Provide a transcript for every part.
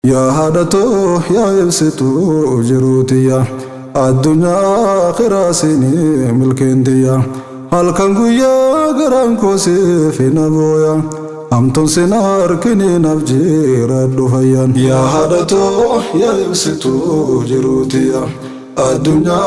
يا هادتو يا يبسطو جروتيا الدنيا خراسيني ملكنديا هل كان قويا غران كوسي في نبويا أمتون سنار كني نفجي ردو فيان يا هادتو يا يبسطو جروتيا الدنيا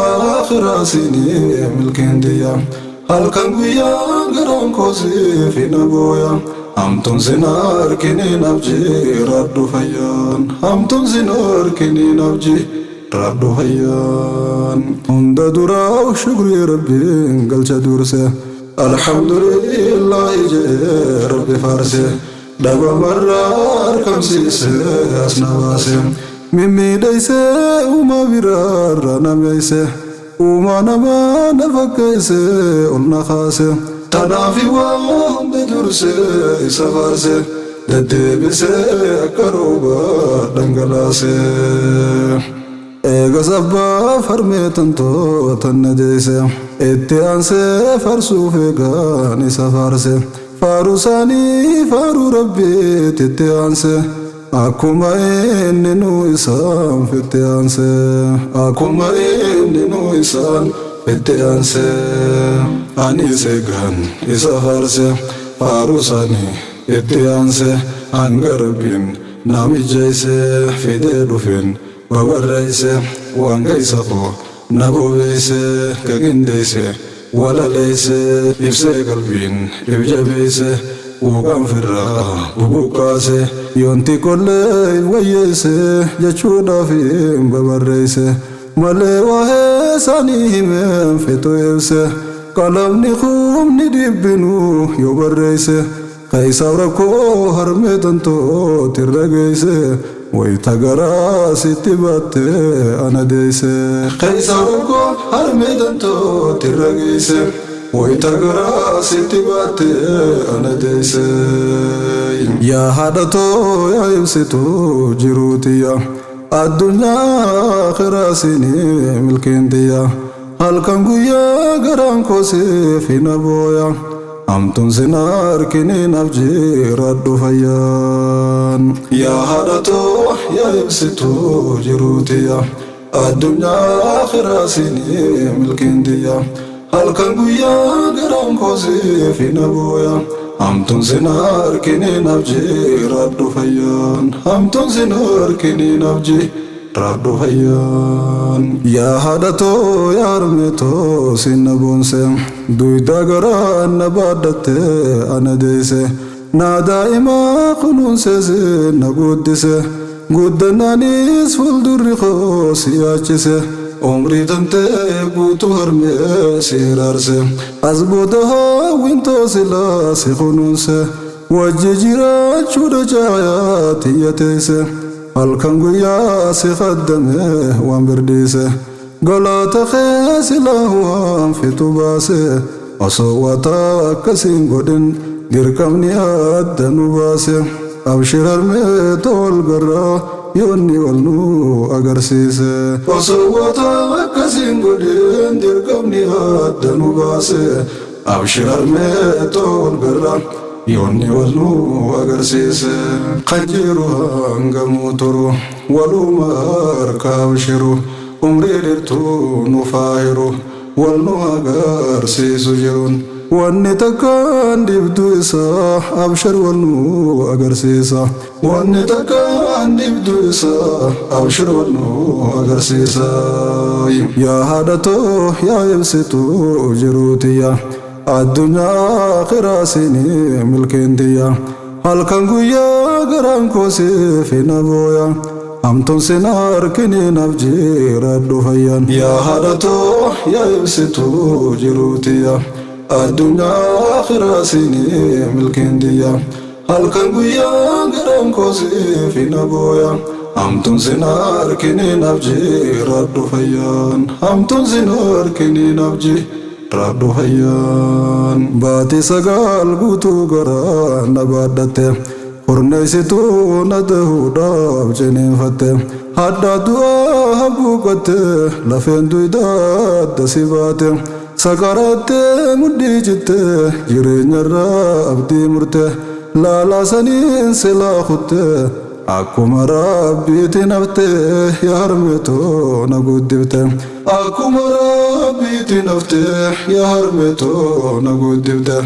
خراسيني ملكنديا هل كان قويا غران كوسي في نبويا أمتون سنار كني نفجي ردو فيان أمتون سنار كني نفجي ردو فيان عند دراو شكري ربي قلت دورسه الحمد لله جي ربي فارسه دابا مرار كم سيسه أسنواسه ممي ديسه وما برار نميسه وما نما نفكيسه قلنا خاسه تنافي وان بدرسه سفارسه ددبسه كروبا دنگلاسه غزبا فرميتنتو تنديسه اتيانسه فرسو فيغاني سفارسه فاروساني فارو ربي تتيانسه أكما إننو إسام في التيانسه أكما إننو إسام في التيانسه أني سيغان إسافارسه فاروساني اتيانسه أنغربين نامي جيسه في دلوفين وبرئيسه وانغيسه نبويسه كغنديسه ولا ليسه إفسه قلبين إفجبيسه وقام فرا وبوكاسه يونتي كل ويسه جچودا في ببرئيسه ملي واه ساني من فتويسه قلم نخوم ندبنو يبرئيسه قيساركو هرمتنتو ترغيسه ويتغرا ستبات أنا ديسه قيساركو هرمتنتو ترغيسه ويتغرا ستبات أنا ديسه يا هادتو يا يبسطو جروتيا الدنيا خراسيني ملكنديا هل كان قويا غران كوسي في نبويا أمتون سنار كني نفجي ردو فيان يا هادتو يا يبسطو جروتيا الدنيا خراسيني ملكنديا هل كان قويا غران كوسي في نبويا أمتون سنار كني نفجي ردو فيان أمتون سنار كني نفجي ردو فيان يا هادتو يا رميتو سنبونسه دويدا غرا نبادت أنا ديسه نادا إما خنونسه نقودسه قدنانيس فلدر خوسياچسه عمري تنتي قوتو هرمي سيرارسه أزبودها وينتو سلا سخنونسه وججرا چودا جايات يتيسه هلكن قويا سخدمه وانبرديسه غلاتا خيسله وانفتباسه أصواتا كسين قدن غيركمني أدنو باسه أبشر الميتو القرى يوني والنو أغرسيسه أصواتا كسين قدن غيركمني أدنو باسه أبشر الميتو القرى يوني والنو أغرسيسه خنجيرو هنغموترو ولوما أركاوشرو عمري درتو نفايرو والنو أغرسيسو جرون واني تكان دبدو إسا أبشر والنو أغرسيسا واني تكان دبدو إسا أبشر والنو أغرسيسا يا هادتو يا يبسطو جروتيا الدنيا خراسيني ملكنديا هل كان قويا غران كوسي في نبويا أمتون سنار كني نفجي ردو فيان يا هادتو يا يبسطو جروتيا الدنيا خراسيني ملكنديا هل كان قويا غران كوسي في نبويا أمتون سنار كني نفجي ردو فيان أمتون سنار كني نفجي ردو فيان باتي سقال قوتو غرا نبادته قرنيستو ندهو داب جنين فتة حدا دعا حبوكت لفين دويدات دسيبات سقارات مديجت جرين الرا أبدي مرته لا لا سنين سلا خط akkuma rabbiitti naftee yaa harmeetoo na guddifte akkuma rabbiitti naftee yaa harmeetoo na guddifte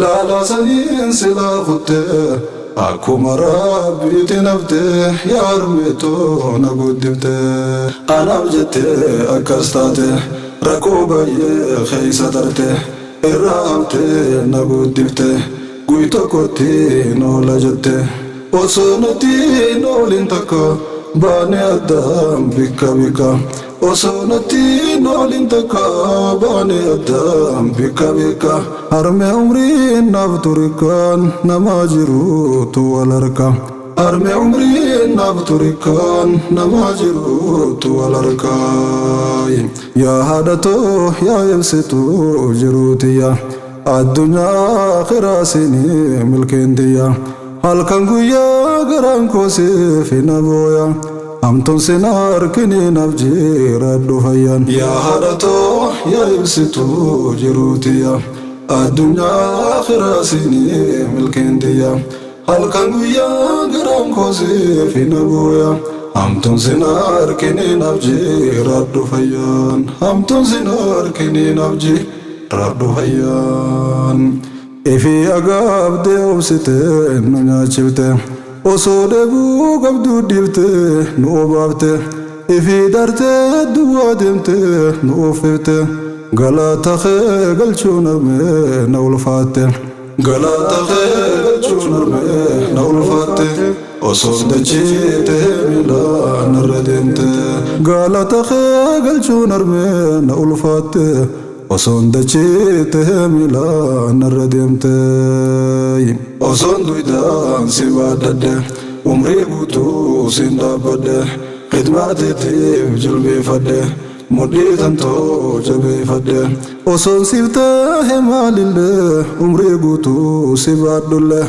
laala saniin silaa kuttee akkuma rabbiitti naftee yaa harmeetoo na guddifte anaaf jettee akkas taate rakkoo baay'ee keessa tarte irraa hamtee na guddifte guyyaa tokkotti noola jette osoo nuti noolin takka baane addaan bikka bikka osoo nuti noolin takka baane addaan bikka bikka harme umriin naaf turikaan namaa jiruutu wal harka harme umriin naaf turikaan namaa jiruutu wal harka yaa haadhatoo yaa ibsituu jiruutiyya addunyaa akhiraa siinii milkeentiyya halkan guyyaa garaan koosiif na booya hamtuun sin harkinii naaf jiraadhu fayyaan yaa haadhatoo yaa ibsituu jiruutiyya addunyaa akhiraa siinii milkeentiyya halkan guyyaa garaan koosiif na booya hamtuun sin harkinii naaf jiraadhu fayyaan hamtuun sin harkinii naaf jiraadhu fayyaan ifi agaabdee obsitee nu nyaachifte osoo dheebuu qabduu dhiiftee nu obaafte ifi dartee duwwaa deemtee nu uffifte galata kee galchuun harmee na ulfaatte galata kee galchuun harmee na ulfaatte osoo dachiitee miilaan irra deemte galata kee galchuun harmee na ulfaatte osoon dachiitee miilaan irra deemte osoon duwidaan si baadhadhe umrii guutuu sin dhaabbadhe khidmaateetiif jilbeeffadhe mudhii tantoo jabeeffadhe osoon siif tahe maalillee umrii guutuu si baadhullee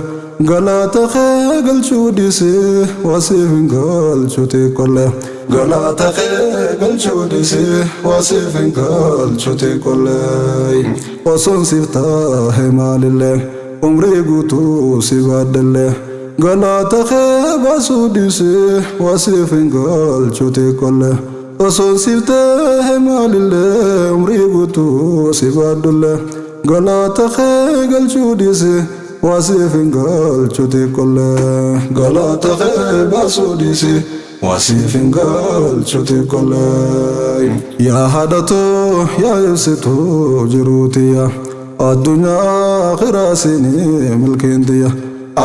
galata kee galchuu dhiisee waasiif hin galchu xiqqollee galata kee galchuu dhiisee waasiif hin galchu xiqqollee osoon siif tahe maalillee umrii guutuu si baadhallee galata kee baasuu dhiisee waasiif hin galchu xiqqollee osoon siif tahe maalillee umrii guutuu si baadhallee galata kee galchuu dhiisee waasiif hin galchu xiqqollee galata kee baasuu dhiisee waasiif hin galchu xiqqollee yaa haadhatoo yaa ibsituu jiruutiyya addunyaa akhiraa siinii milkeentiyya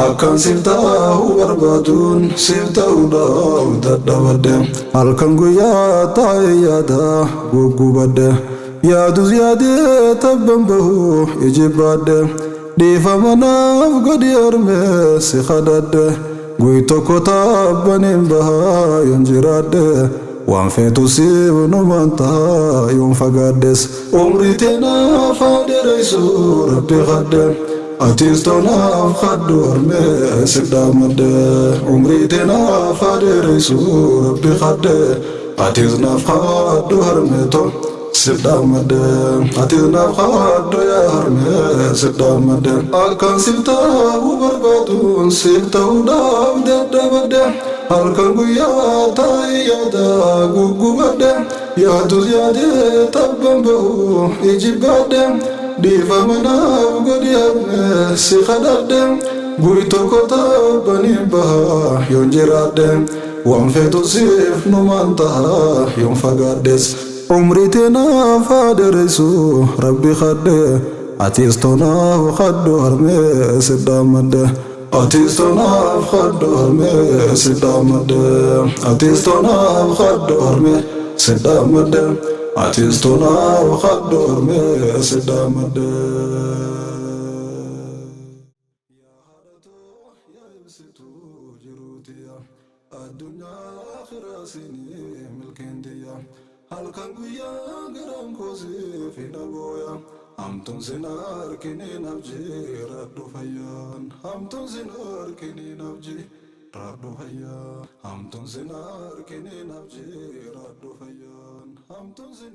akkan siif ta'uu barbaaduun siif ta'uudhaaf dadhabadhe halkan guyyaa taa'ee yaada guggubadhe yaadus yaadee tabban bahuu ijibbaadhe dhiifama naaf gadi harmee si kadhadhe guyyaa tokko tabbaniin bahaa yoon jiraadhe waan feetu siif numaan tahaa yoon fagaadhes umrii teenaaf haa dheereysu rabbi kadhe atis toonaaf kadhu harmee si dhaamadhe umrii teenaaf haa dheereysu rabbi kadhe atis naaf kadhu harmee toon siddaamade atis naaf kadhu yaa harmee siddaamade halkan siif ta'uu barbaaduun siif ta'uudhaaf dadhabadhe halkan guyyaa taa'ee yaada guggubadhe yaadus yaadee tabban bahuu ijibbaadhe dhiifama naaf gadi harmee si kadhadhe guyyaa tokko tabbaniin bahaa yoon jiraadhe waan feetu siif numaan tahaa yoon fagaadhes umrii teenaaf haa dheereysu rabbi kadhe atis toonaaf kadhu harmee si dhaamadhe atis toonaaf kadhu harmee si dhaamadhe atis toonaaf kadhu harmee si dhaamadhe atis toonaaf kadhu harmee si dhaamadhe yaa haadhatoo yaa ibsituu jiruutiyya addunyaa akhiraa siinii milkeentiyya halkan guyyaa garaan koosiif na booya hamtuun sin harkinii naaf jiraadhu fayyaan hamtuun sin harkinii naaf jiraadhu fayyaan hamtuun sin harkinii naaf jiraadhu fayyaan hamtuun sin